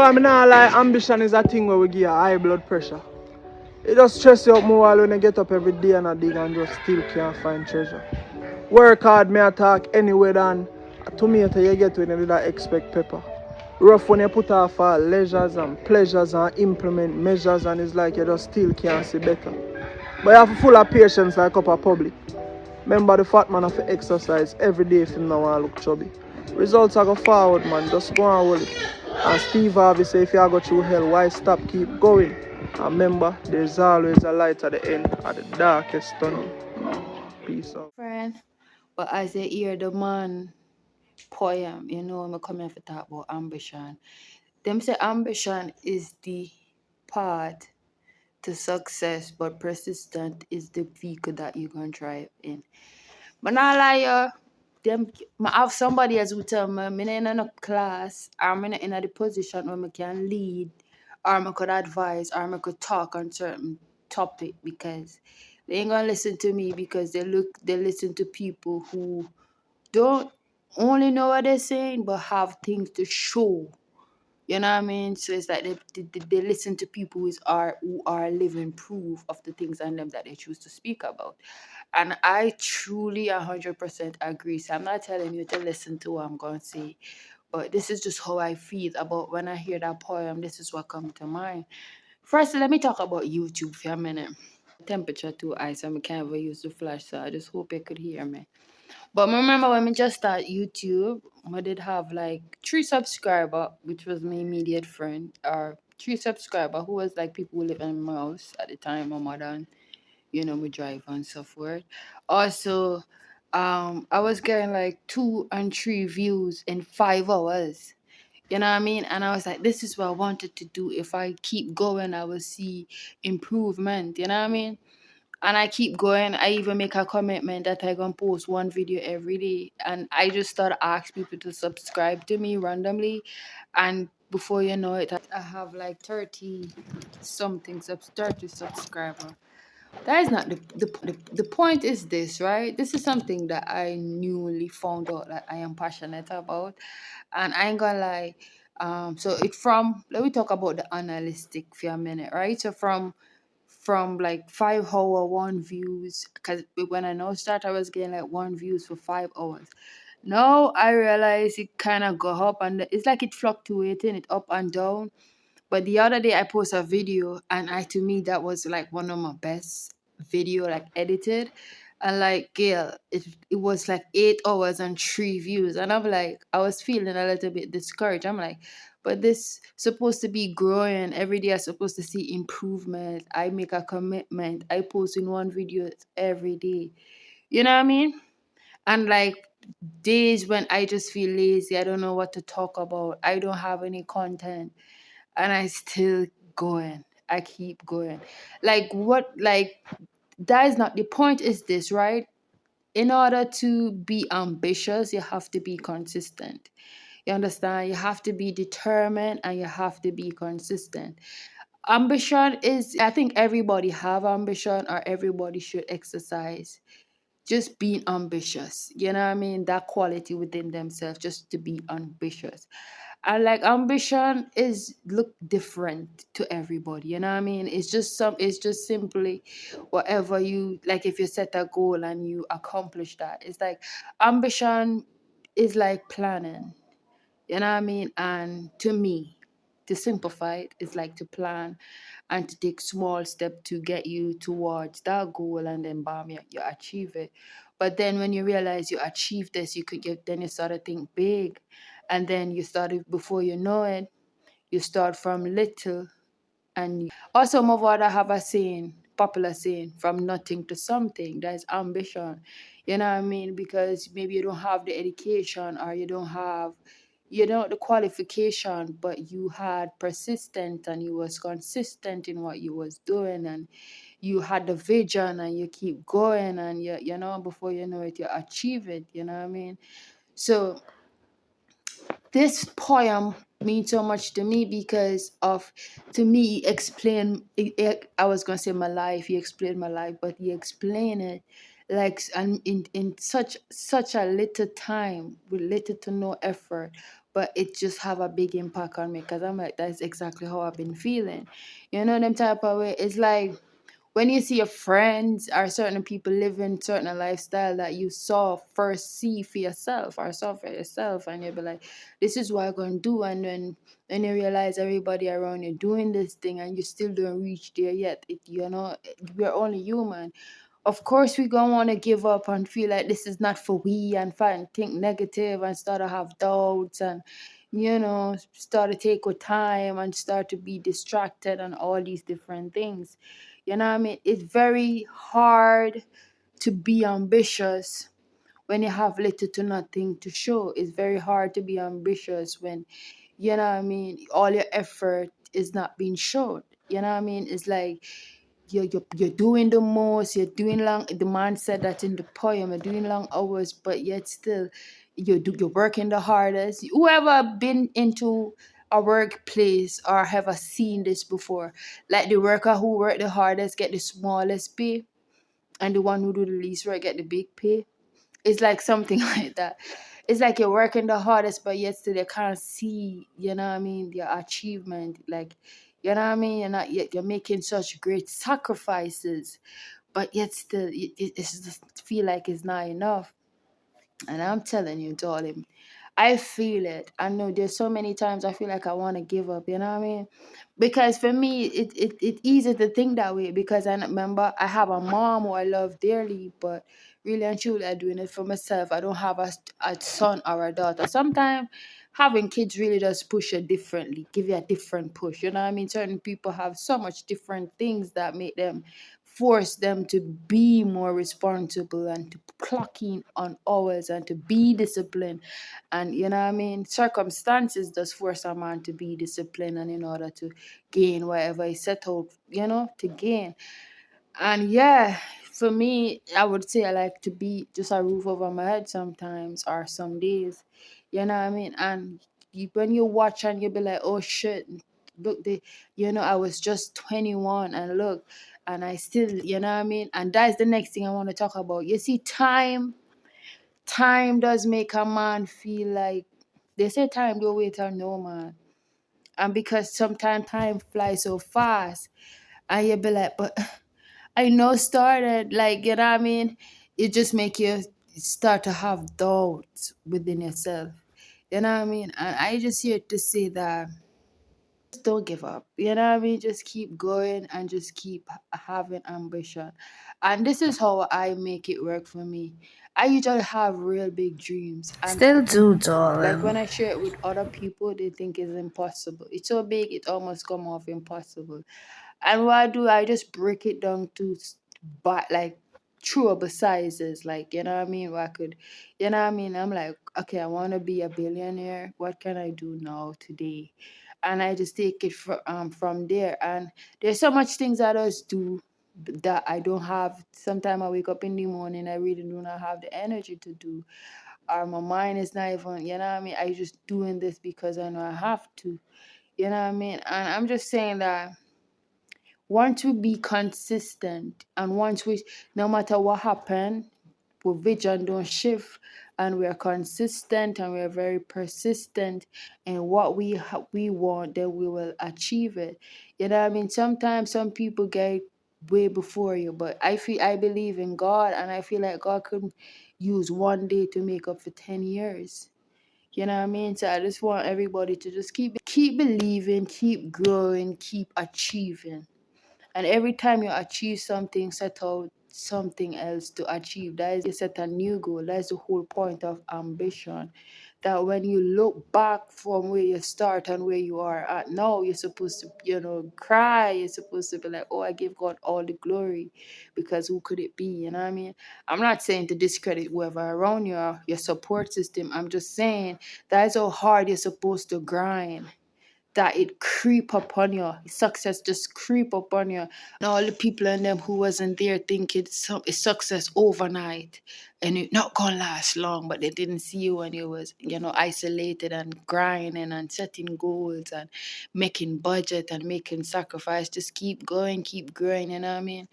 I mean, not like ambition is a thing where we give you high blood pressure. It just stress you up more when you get up every day and a dig and just still can't find treasure. Work hard, may attack anyway than a tomato you get when you do not expect pepper. Rough when you put off all leisures and pleasures and implement measures and it's like you just still can't see better. But you have to full of patience like up a public. Remember the fat man have to exercise every day if him not want to look chubby. Results are go forward, man. Just go and hold it. And Steve Harvey say if you go through hell, why stop? Keep going. And remember, there's always a light at the end of the darkest tunnel. Peace out. Friend, but as I hear the man poem, you know, I'm coming to talk about ambition. Them say ambition is the path to success, but persistent is the vehicle that you can drive in. But not like them I have somebody else who tell me I'm in a class, I'm in a position where I can lead or I could advise or I could talk on certain topic because they ain't gonna listen to me because they listen to people who don't only know what they're saying but have things to show. You know what I mean? So it's like they listen to people who are living proof of the things on them that they choose to speak about. And I truly 100% agree. So I'm not telling you to listen to what I'm going to say, but this is just how I feel about when I hear that poem. This is what comes to mind. First, let me talk about YouTube for a minute. Temperature too high, so I can't even use the flash. So I just hope you could hear me. But I remember when we just started YouTube, I did have like 3 subscriber, which was my immediate friend, or 3 subscriber who was like people who live in my house at the time, my mother and we drive and so forth. Also, I was getting like 2 and 3 views in 5 hours. You know what I mean? And I was like, this is what I wanted to do. If I keep going, I will see improvement. You know what I mean? And I keep going. I even make a commitment that I gonna post 1 video every day. And I just start asking people to subscribe to me randomly. And before you know it, I have like 30 something 30 subscriber. That is not the point is this, right? This is something that I newly found out that I am passionate about. And I ain't gonna lie. So it from let me talk about the analytic for a minute, right? So from like 5 hour 1 views, because when I now start I was getting like 1 views for 5 hours. Now I realize it kind of go up and it's like it fluctuating it up and down. But the other day I posted a video and to me that was like one of my best video like edited. And like Gail, it was like 8 hours and 3 views. And I'm like, I was feeling a little bit discouraged. I'm like, but this supposed to be growing. Every day I'm supposed to see improvement. I make a commitment. I post in 1 video every day. You know what I mean? And like days when I just feel lazy, I don't know what to talk about. I don't have any content and I still going. I keep going. Like what like that is not the point is this, right? In order to be ambitious, you have to be consistent. You understand? You have to be determined and you have to be consistent. Ambition is I think everybody have ambition or everybody should exercise just being ambitious. You know what I mean? That quality within themselves just to be ambitious. And like ambition is look different to everybody. You know what I mean? It's just simply whatever you like if you set a goal and you accomplish that. It's like ambition is like planning. You know what I mean? And to me, to simplify it, it's like to plan and to take small step to get you towards that goal and then bam, you achieve it. But then when you realize you achieve this, then you start to think big. And then you started before you know it, you start from little and also Mavada have a saying, popular saying, from nothing to something. That's ambition. You know what I mean? Because maybe you don't have the education or you don't the qualification, but you had persistent and you was consistent in what you was doing and you had the vision and you keep going and before you know it, you achieve it. You know what I mean? So this poem means so much to me because of to me he explain I was gonna say my life, he explained my life, but he explained it like and in such a little time with little to no effort, but it just have a big impact on me because I'm like, that's exactly how I've been feeling. You know, them type of way. It's like when you see your friends or certain people living certain lifestyle that you saw first see for yourself or saw for yourself, and you'll be like, this is what I'm going to do. And then you realize everybody around you doing this thing and you still don't reach there yet. We're only human. Of course, we gonna want to give up and feel like this is not for we and find think negative and start to have doubts and start to take our time and start to be distracted and all these different things. You know what I mean? It's very hard to be ambitious when you have little to nothing to show. It's very hard to be ambitious when, you know what I mean, all your effort is not being shown. You know what I mean? It's like you're doing the most, you're doing long, the man said that in the poem, you're doing long hours, but yet still you're working the hardest. Whoever been into a workplace or have seen this before, like the worker who work the hardest get the smallest pay, and the one who do the least work get the big pay. It's like something like that. It's like you're working the hardest, but yet still you can't see, you know what I mean, your achievement. Like, you know what I mean? You're not yet you're making such great sacrifices, but yet still it's just feel like it's not enough. And I'm telling you, darling, I feel it. I know there's so many times I feel like I want to give up, you know what I mean? Because for me, it easy to think that way because I remember I have a mom who I love dearly, but really and truly I'm doing it for myself. I don't have a son or a daughter. Sometimes having kids really does push you differently, give you a different push. You know what I mean? Certain people have so much different things that make them force them to be more responsible and to clock in on hours and to be disciplined. And you know what I mean? Circumstances does force a man to be disciplined and in order to gain whatever he set out, to gain. And yeah, for me, I would say I like to be just a roof over my head sometimes or some days. You know what I mean? And when you watch and you be like, oh shit, look, I was just 21 and look, and I still, you know what I mean? And that's the next thing I want to talk about. You see, time does make a man feel like, they say time don't wait on no man. And because sometimes time flies so fast, and you be like, but I know started, like, you know what I mean? It just make you start to have doubts within yourself. You know what I mean? And I just here to say that just don't give up. You know what I mean? Just keep going and just keep having ambition. And this is how I make it work for me. I usually have real big dreams. And Still do, like when darling. I share it with other people, they think it's impossible. It's so big, it almost come off impossible. And what I do, I just break it down to but like chewable sizes. Like, you know what I mean? Where I could, you know what I mean? I'm like, okay, I want to be a billionaire. What can I do now today? And I just take it from there. And there's so much things I just do that I don't have. Sometimes I wake up in the morning, I really do not have the energy to do, or my mind is not even, you know what I mean? I just doing this because I know I have to, you know what I mean? And I'm just saying that once we be consistent and once we, no matter what happen, our vision don't shift and we're consistent and we're very persistent in what we want, then we will achieve it. You know what I mean? Sometimes some people get way before you, but I believe in God, and I feel like God could use one day to make up for 10 years. You know what I mean? So I just want everybody to just keep believing, keep growing, keep achieving. And every time you achieve something, set out something else to achieve. That is, you set a new goal. That's the whole point of ambition. That when you look back from where you start and where you are at now, you're supposed to, cry. You're supposed to be like, oh, I give God all the glory, because who could it be? You know what I mean? I'm not saying to discredit whoever around you or your support system. I'm just saying that is how hard you're supposed to grind, that it creep upon you. Success just creep upon you. And all the people in them who wasn't there thinking it's success overnight and it not gonna last long, but they didn't see you when you was, isolated and grinding and setting goals and making budget and making sacrifice. Just keep going, keep growing, you know what I mean?